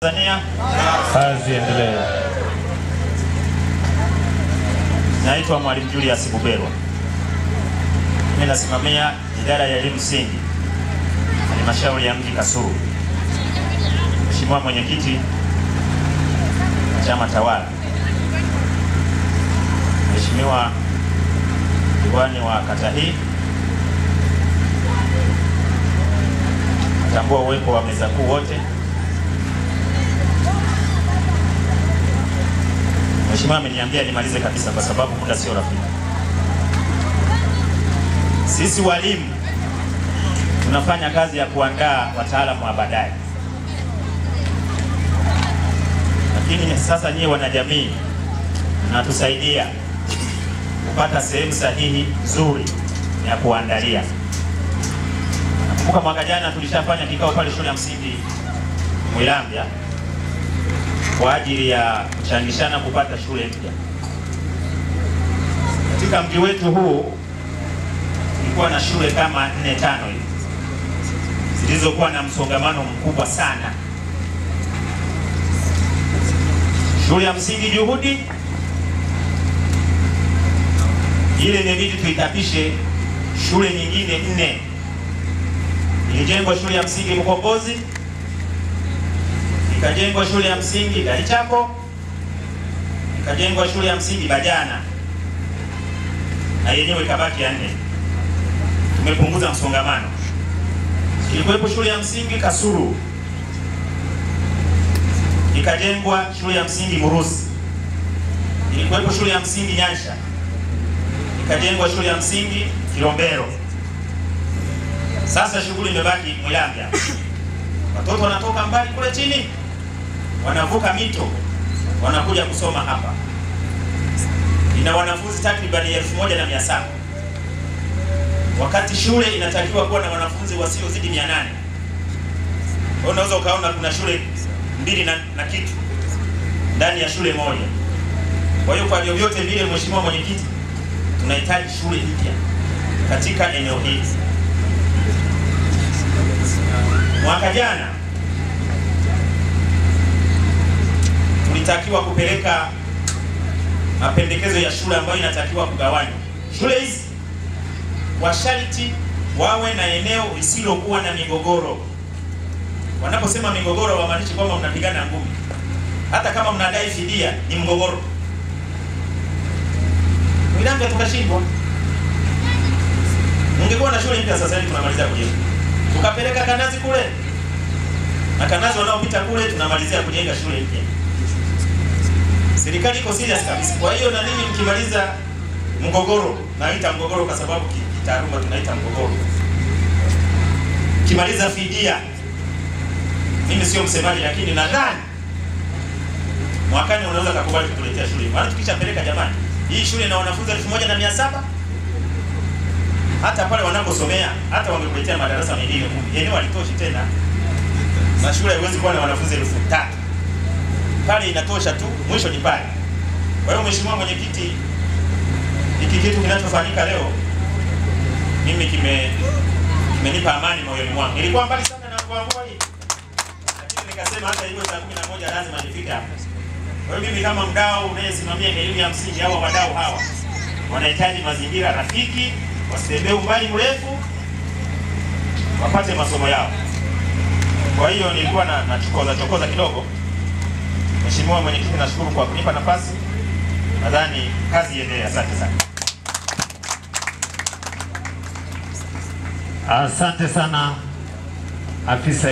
Tanzania, kazi endelee. Naitwa Mwalimu Julius Buberwa. Mimi nasimamia idara ya elimu msingi halmashauri ya mji Kasulu. Mheshimiwa mwenyekiti chama tawala, Mheshimiwa diwani wa kata hii, natambua uwepo wa meza kuu wote. Mheshimiwa ameniambia nimalize kabisa kwa sababu muda sio rafiki. Sisi walimu tunafanya kazi ya kuandaa wataalamu wa baadaye. Lakini sasa nyie wanajamii mnatusaidia kupata sehemu sahihi nzuri ya kuandalia. Nakumbuka mwaka jana tulishafanya kikao pale shule ya msingi Mwilambya kwa ajili ya kuchangishana kupata shule mpya. Katika mji wetu huu tulikuwa na shule kama 4-5 hivi zilizokuwa na msongamano mkubwa sana. Shule ya msingi Juhudi ile imebidi tuitapishe shule nyingine 4. Ilijengwa shule ya msingi Mkombozi, ikajengwa shule ya msingi Galichako, ikajengwa shule ya msingi Bajana, na yenyewe ikabaki ya 4. Tumepunguza msongamano. Ilikuwepo shule ya msingi Kasulu, ikajengwa shule ya msingi Murusi. Ilikuwepo shule ya msingi Nyansha, ikajengwa shule ya msingi Kilombero. Sasa shughuli imebaki Mwilambya. Watoto wanatoka mbali kule chini, wanavuka mito, wanakuja kusoma hapa. Ina wanafunzi takribani 1700 wakati shule inatakiwa kuwa na wanafunzi wasiozidi 800. Unaweza ukaona kuna shule 2 na kitu ndani ya shule moja. Kwa hiyo kwa vyovyote vile, Mheshimiwa mwenyekiti, tunahitaji shule mpya katika eneo hili. Mwaka jana tulitakiwa kupeleka mapendekezo ya shule ambayo inatakiwa kugawanywa. Shule hizi washarti wawe na eneo lisilokuwa na migogoro. Wanaposema migogoro wamaanishi kwamba mnapigana ngumi. Hata kama mnadai fidia ni mgogoro. Mwilambya tukashindwa. Ungekuwa na shule mpya sasa hivi tunamaliza kujenga. Tukapeleka Kanazi kule, na Kanazi wanaopita kule tunamalizia kujenga shule mpya. Serikali iko serious kabisa. Kwa hiyo na ninyi mkimaliza mgogoro, naita mgogoro kwa sababu kitaaluma tunaita mgogoro. Kimaliza fidia, mimi sio msemaji lakini nadhani mwakani unaweza kukubali kutuletea shule. Maana tukishapeleka, jamani, hii shule ina wanafunzi 1700, hata pale wanaposomea hata wangekuletea madarasa mengine 10. Eneo halitoshi tena. Na shule haiwezi kuwa na wanafunzi 3000. Pale inatosha tu, mwisho ni pale. Kwa hiyo Mheshimiwa mwenyekiti, hiki kitu kinachofanyika leo mimi kimenipa amani moyoni mwangu. Nilikuwa mbali sana na kuamua hii, lakini nikasema hata iwe saa 11 lazima nifike hapa. Kwa hiyo mimi kama mdau unayesimamia elimu ya msingi, hawa wadau hawa wanahitaji mazingira rafiki, wasitembee umbali mrefu, wapate masomo yao. Kwa hiyo nilikuwa na chokoza kidogo. Mheshimiwa mwenyekiti, nashukuru kwa kunipa nafasi. Nadhani kazi iendelee. Asante sana. Asante sana afisa